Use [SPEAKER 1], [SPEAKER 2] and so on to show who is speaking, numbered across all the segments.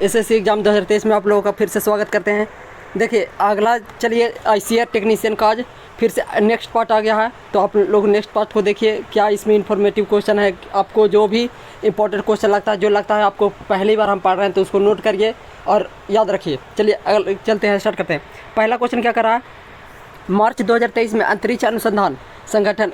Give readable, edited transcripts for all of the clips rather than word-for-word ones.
[SPEAKER 1] SSC exam 2023 में आप लोगों का फिर से स्वागत करते हैं। देखिए अगला चलिए आईसीआर टेक्नीशियन का आज फिर से नेक्स्ट पार्ट आ गया है, तो आप लोग नेक्स्ट पार्ट को देखिए। क्या इसमें इन्फॉर्मेटिव क्वेश्चन है, आपको जो भी इंपॉर्टेंट क्वेश्चन लगता है, जो लगता है आपको पहली बार हम पढ़ रहे हैं, तो उसको नोट करिए और याद रखिए। चलिए चलते हैं, स्टार्ट करते हैं। पहला क्वेश्चन क्या कर रहा है, मार्च 2023 में अंतरिक्ष अनुसंधान संगठन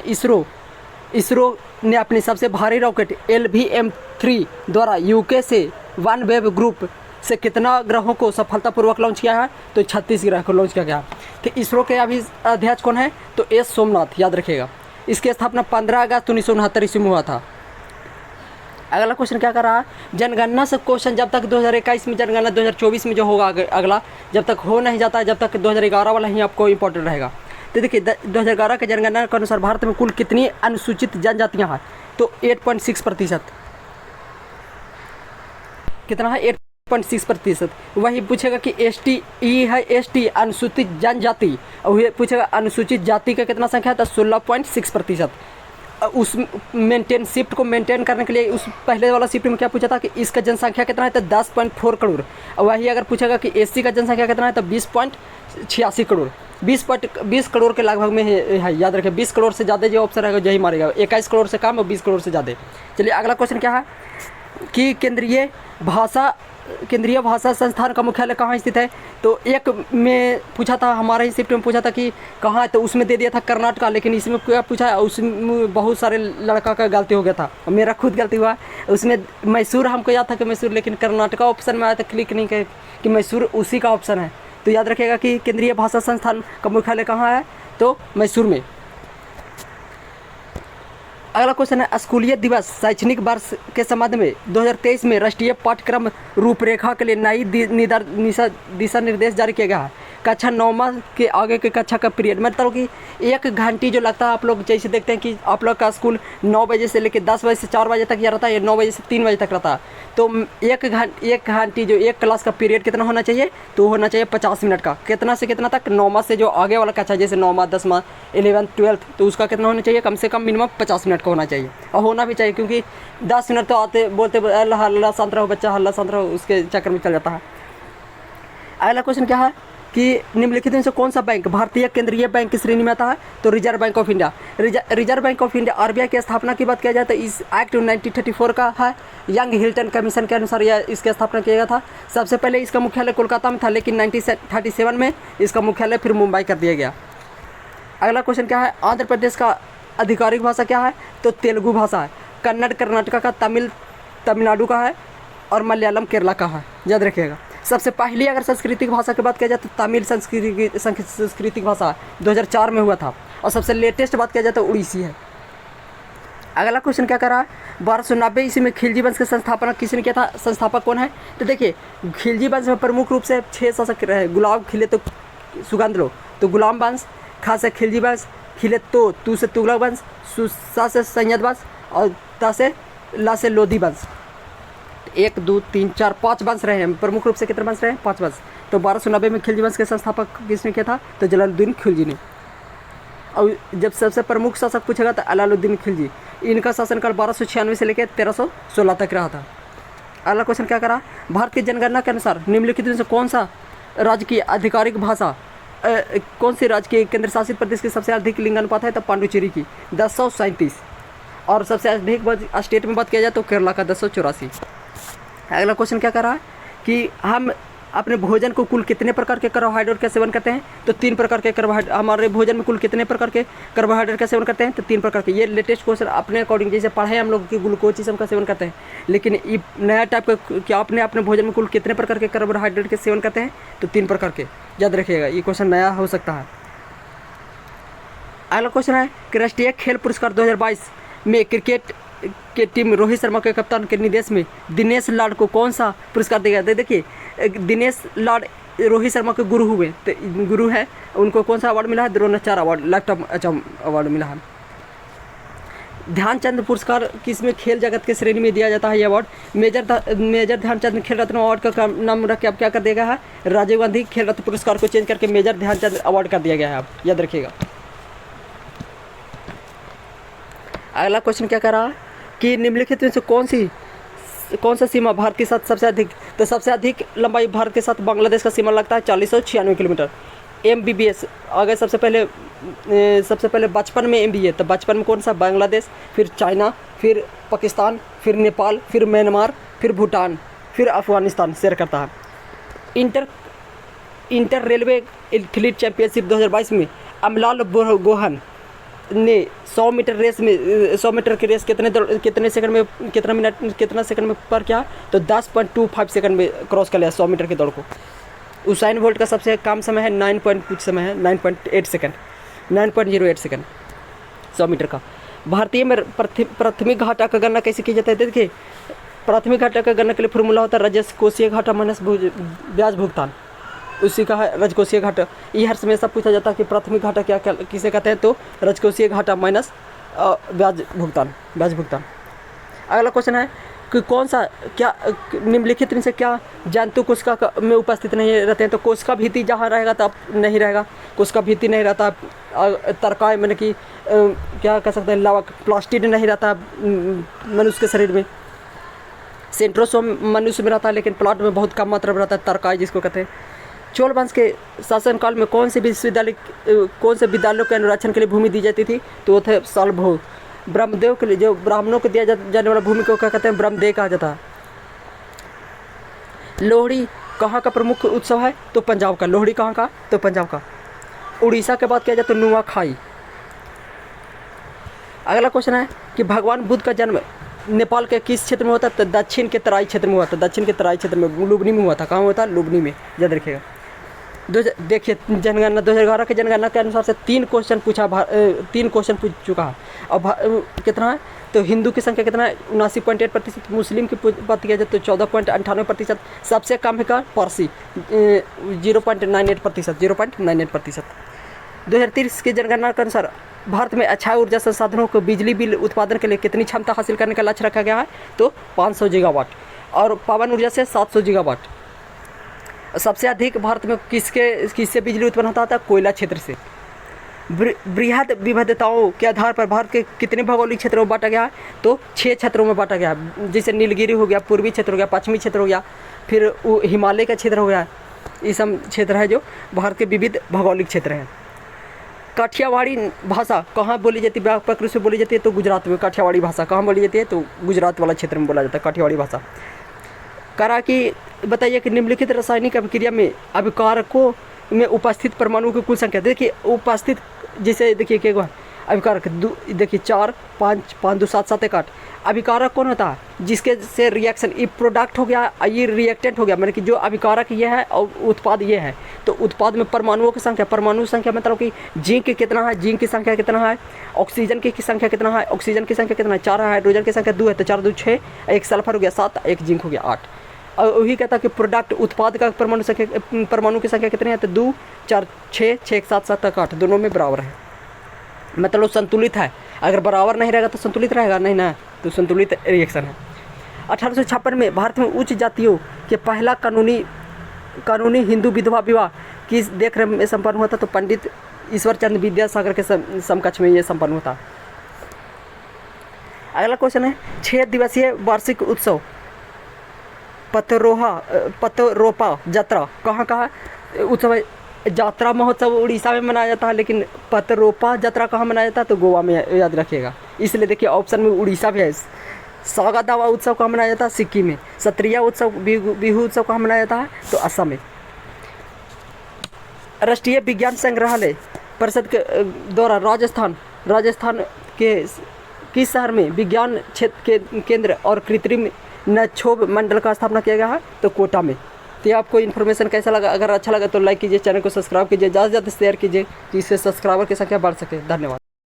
[SPEAKER 1] इसरो ने अपनी सबसे भारी रॉकेट LVM-3 द्वारा यूके से OneWeb ग्रुप से कितना ग्रहों को सफलतापूर्वक लॉन्च किया है? तो 36 ग्रह को लॉन्च किया गया। तो इसरो के अभी अध्यक्ष कौन है? तो एस सोमनाथ, याद रखिएगा। इसकी स्थापना 15 अगस्त 1969 ईस्वी में हुआ था। अगला क्वेश्चन क्या कर रहा है, जनगणना से क्वेश्चन जब तक 2021 में, जनगणना 2024 में जो होगा अगला, जब तक हो नहीं जाता है, जब तक 2011 वाला ही आपको इंपॉर्टेंट रहेगा। तो देखिए 2011 के जनगणना के अनुसार भारत में कुल कितनी अनुसूचित जनजातियां हैं? तो 8.6%। कितना है? 8.6%। वही पूछेगा कि ST है, ST अनुसूचित जनजाति, और ये पूछेगा अनुसूचित जाति का कितना संख्या है? तो 16.6%। उस मेंटेन शिफ्ट को मेंटेन करने के लिए उस पहले वाला शिफ्ट में क्या पूछा था कि इसका जनसंख्या कितना है? तो 10.4 करोड़। और वही अगर पूछेगा कि SC का जनसंख्या कितना है? तो 20.86 करोड़। 20 करोड़ के लगभग में है, याद रखें। 20 करोड़ से ज़्यादा जो ऑप्शन रहेगा यही मारेगा। 21 करोड़ से कम और 20 करोड़ से ज़्यादा। चलिए अगला क्वेश्चन क्या है कि केंद्रीय भाषा संस्थान का मुख्यालय कहाँ स्थित है? तो एक में पूछा था, हमारे ही शिफ्ट में पूछा था कि कहाँ है, तो उसमें दे दिया था कर्नाटका, लेकिन इसमें क्या पूछा है, उसमें बहुत सारे लड़का का गलती हो गया था, मेरा खुद गलती हुआ। उसमें मैसूर हमको याद था कि मैसूर, लेकिन कर्नाटका ऑप्शन में आया था, क्लिक नहीं किया कि मैसूर उसी का ऑप्शन है। तो याद रखिएगा कि केंद्रीय भाषा संस्थान का मुख्यालय कहाँ है? तो मैसूर में। अगला क्वेश्चन है, स्कूलीय दिवस शैक्षणिक वर्ष के संबंध में 2023 में राष्ट्रीय पाठ्यक्रम रूपरेखा के लिए नई दिशा निर्देश जारी किया गया है। कक्षा 9 के आगे के कक्षा का पीरियड, मतलब कि 1 घंटी जो लगता है, आप लोग जैसे देखते हैं कि आप लोग का स्कूल 9 बजे से लेकर 10 बजे से 4 बजे तक या रहता है, या 9 बजे से 3 बजे तक रहता है। तो 1 घंटी जो 1 क्लास का पीरियड कितना होना चाहिए? तो होना चाहिए 50 मिनट का। कितना से कितना तक? 9 से जो आगे वाला कक्षा, जैसे 9, 10, 11, 12, तो उसका कितना होना चाहिए? कम से कम मिनिमम 50 मिनट का होना चाहिए, और होना भी चाहिए, क्योंकि 10 मिनट तो आते बोलते हल्ला शांत रहो बच्चा, हल्ला शांत रहो, उसके चक्कर में चल जाता है। अगला क्वेश्चन क्या है कि निम्नलिखित में से कौन सा बैंक भारतीय केंद्रीय बैंक की श्रेणी में आता है? तो reserve bank of India. Reserve bank of India RBI की स्थापना की बात किया जाए तो इस एक्ट 1934 का है। यंग हिल्टन कमीशन के अनुसार यह इसकी स्थापना किया गया था। सबसे पहले इसका मुख्यालय कोलकाता में था, लेकिन 1937 में इसका मुख्यालय फिर मुंबई कर दिया गया। अगला क्वेश्चन क्या है, आंध्र प्रदेश का आधिकारिक भाषा क्या है? तो तेलुगु भाषा है। कन्नड़ कर्नाटका का, तमिलनाडु का है, और मलयालम केरला का है, याद रखिएगा। सबसे पहली अगर सांस्कृतिक भाषा की बात किया जाए तो तमिल सांस्कृतिक भाषा 2004 में हुआ था, और सबसे लेटेस्ट बात किया जाए तो उड़ीसी है। अगला क्वेश्चन क्या कर रहा है, 1290 ईस्वी में खिलजी वंश का संस्थापना किसने किया था? संस्थापक कौन है? तो देखिए खिलजी वंश में प्रमुख रूप से 6 शासक रहे। गुलाब खिले तो सुगंध लो, तो गुलाम वंश, खा से खिलजी वंश, खिले तो तू से तुगलक वंश, सुसा से सैयद वंश, और ता से ला से लोधी वंश। 1, 2, 3, 4, 5 वंश रहे हैं। प्रमुख रूप से कितने वंश रहे हैं? 5 वंश। तो 1290 में खिलजी वंश के संस्थापक किसने किया था? तो जलालुद्दीन खिलजी ने। और जब सबसे प्रमुख शासक पूछेगा तो अलाउद्दीन खिलजी। इनका शासनकाल 1296 से लेकर 1316 तक रहा था। अगला क्वेश्चन क्या करा, भारत की जनगणना के अनुसार निम्नलिखित में से कौन सा राज्य की आधिकारिक भाषा, कौन सी राज्य के केंद्र शासित प्रदेश की सबसे अधिक लिंगानुपात है? तो पांडुचेरी की 1037। और सबसे अधिक स्टेट में बात किया जाए तो केरला का 1084। अगला क्वेश्चन क्या कर रहा है कि हम अपने भोजन को कुल कितने प्रकार के कार्बोहाइड्रेट का सेवन करते हैं? तो 3 प्रकार के कार्बोहाइड्रेट। हमारे भोजन में कुल कितने प्रकार के कार्बोहाइड्रेट का सेवन करते हैं? तो 3 प्रकार के। ये लेटेस्ट क्वेश्चन अपने अकॉर्डिंग जैसे पढ़े हम लोग कि ग्लूकोज का सेवन करते हैं, लेकिन ये नया टाइप का कि आपने अपने भोजन में कुल कितने प्रकार के कार्बोहाइड्रेट के सेवन करते हैं? तो 3 प्रकार के, याद रखिएगा। ये क्वेश्चन नया हो सकता है। अगला क्वेश्चन है कि राष्ट्रीय खेल पुरस्कार 2022 में क्रिकेट के टीम रोहित शर्मा के कप्तान के निर्देश में दिनेश लाड को कौन सा पुरस्कार दिया गया? देखिए दिनेश लाड रोहित शर्मा के गुरु हुए, तो गुरु है, उनको कौन सा अवार्ड मिला है? Dronacharya award, life time award मिला है। ध्यानचंद पुरस्कार किसमें खेल जगत के श्रेणी में दिया जाता है? ये अवार्ड मेजर ध्यानचंद खेल रत्न अवार्ड का नाम रख के अब क्या कर दिया गया है? राजीव गांधी खेल रत्न पुरस्कार को चेंज करके मेजर ध्यानचंद अवार्ड कर दिया गया है, आप याद रखिएगा। अगला क्वेश्चन क्या कर रहा है कि निम्नलिखित में से कौन सी कौन सा सीमा भारत के साथ सबसे अधिक, तो सबसे अधिक लंबाई भारत के साथ बांग्लादेश का सीमा लगता है 4096 किलोमीटर। MBBS अगर सबसे पहले बचपन में MBA, तो बचपन में कौन सा, बांग्लादेश, फिर चाइना, फिर पाकिस्तान, फिर नेपाल, फिर म्यांमार, फिर भूटान, फिर अफगानिस्तान शेयर करता है। इंटर रेलवे एथलीट चैंपियनशिप 2022 में अमलाल बोरगोहान ने 100 मीटर की रेस कितने सेकंड में, कितना सेकंड में पर किया, तो 10.25 सेकंड में क्रॉस कर लिया 100 मीटर की दौड़ को। उसाइन बोल्ट का सबसे कम समय है 9.08 सेकंड, 9.08 सेकंड 100 मीटर का। भारतीय में प्राथमिक घाटा का गणना कैसे की जाता है, देखिए प्राथमिक घाटा का गणना के लिए फॉर्मूला होता है राजकोषीय घाटा माइनस ब्याज भुगतान, उसी का है राजकोषीय घाटा। ये हर समय सब पूछा जाता है कि प्राथमिक घाटा क्या किसे कहते हैं, तो राजकोषीय घाटा माइनस ब्याज भुगतान। अगला क्वेश्चन है कि कौन सा क्या निम्नलिखित में से क्या जंतु कोशिका में उपस्थित नहीं रहते हैं, तो कोशिका भित्ति जहाँ रहेगा तब नहीं रहेगा, कोशिका भित्ति नहीं रहता, तरकाय मैंने कि क्या कह सकते हैं, लावा प्लास्टिड नहीं रहता मनुष्य के शरीर में। सेंट्रोसोम मनुष्य में रहता है लेकिन प्लांट में बहुत कम मात्रा में रहता है, तरकाय जिसको कहते हैं। चोल वंश के शासनकाल में कौन से विद्यालयों के अनुरक्षण के लिए भूमि दी जाती थी, तो वो थे सालभोग। ब्रह्मदेव के लिए जो ब्राह्मणों को दिया जाने वाला भूमि को क्या कहते हैं, ब्रह्मदेव कहा जाता है। लोहड़ी कहाँ का प्रमुख उत्सव है, तो पंजाब का। लोहड़ी कहाँ का, तो पंजाब का। उड़ीसा के बाद किया जाता है नुआखाई। अगला क्वेश्चन है कि भगवान बुद्ध का जन्म नेपाल के किस क्षेत्र में होता है, तो दक्षिण के तराई क्षेत्र में हुआ था, दक्षिण के तराई क्षेत्र में लुबनी में हुआ था। कहाँ हुआ था, लुबनी में, याद रखिएगा। देखिए जनगणना 2011 के जनगणना के अनुसार से 3 क्वेश्चन पूछ चुका है। अब कितना है, तो हिंदू की संख्या कितना है, 79.8%, मुस्लिम की बात किया जाए तो 14.98%, सबसे कम है का पारसी 0.98%, 0.98%। 2030 की जनगणना के अनुसार भारत में अक्षय ऊर्जा संसाधनों को बिजली बिल उत्पादन के लिए कितनी क्षमता हासिल करने का लक्ष्य रखा गया है, तो 500 गीगावाट, और पवन ऊर्जा से 700 गीगावाट। सबसे अधिक भारत में किससे बिजली उत्पन्न होता था, कोयला क्षेत्र से। बृहद विविधताओं के आधार पर भारत के कितने भौगोलिक क्षेत्रों में बांटा गया है, तो 6 क्षेत्रों में बांटा गया है, जैसे नीलगिरी हो गया, पूर्वी क्षेत्र हो गया, पश्चिमी क्षेत्र हो गया, फिर हिमालय का क्षेत्र हो गया। ये सब क्षेत्र है जो भारत के विविध भौगोलिक क्षेत्र हैं। काठियावाड़ी भाषा कहाँ बोली जाती है, व्यापक रूप से बोली जाती है, तो गुजरात में। काठियावाड़ी भाषा कहाँ बोली जाती है, तो गुजरात वाला क्षेत्र में बोला जाता है काठियावाड़ी भाषा। करा कि बताइए कि निम्नलिखित रासायनिक अभिक्रिया में अभिकारकों में उपस्थित परमाणु की कुल संख्या, देखिए उपस्थित जैसे देखिए क्या अभिकारक, देखिए 4 5 5 2 7 7 1 8। अभिकारक कौन होता है, जिसके से रिएक्शन, ये प्रोडक्ट हो गया, ये रिएक्टेंट हो गया, मतलब कि जो अभिकारक ये है और उत्पाद ये है। तो उत्पाद में परमाणुओं की संख्या, परमाणु संख्या मतलब कि जिंक कितना है, जिंक की संख्या कितना है, ऑक्सीजन की संख्या कितना है, ऑक्सीजन की संख्या कितना है, 4 है, हाइड्रोजन की संख्या 2 है, तो 4 2 6, एक सल्फर हो गया 7, एक जिंक हो गया 8। और वही कहता है कि प्रोडक्ट उत्पाद का परमाणु की संख्या कितनी है, तो 2 4 6 6 7 7 तक 8, दोनों में बराबर है, मतलब संतुलित है। अगर बराबर नहीं रहेगा तो संतुलित रहेगा नहीं ना, तो संतुलित रिएक्शन है। 1856 में भारत में उच्च जातियों के पहला कानूनी हिंदू विधवा विवाह किस देखरेख में संपन्न हुआ था, तो पंडित ईश्वरचंद्र विद्यासागर के समकक्ष में ये संपन्न हुआ था। अगला क्वेश्चन है 6 दिवसीय वार्षिक उत्सव पतरोपा यात्रा कहाँ का उत्सव है। यात्रा महोत्सव उड़ीसा में मनाया जाता है, लेकिन पतरोपा यात्रा कहाँ मनाया जाता है, तो गोवा में, याद रखिएगा। इसलिए देखिए ऑप्शन में उड़ीसा भी है। सागा दावा उत्सव कहाँ मनाया जाता है, सिक्किम में। सत्रिया उत्सव बिहू उत्सव कहाँ मनाया जाता है, तो असम में। राष्ट्रीय विज्ञान संग्रहालय परिषद के द्वारा राजस्थान के किस शहर में विज्ञान क्षेत्र के केंद्र और कृत्रिम नक्षोभ मंडल का स्थापना किया गया है, तो कोटा में। तो आपको इन्फॉर्मेशन कैसा लगा, अगर अच्छा लगा तो लाइक कीजिए, चैनल को सब्सक्राइब कीजिए, ज़्यादा से ज़्यादा शेयर कीजिए जिससे सब्सक्राइबर की संख्या बढ़ सके। धन्यवाद।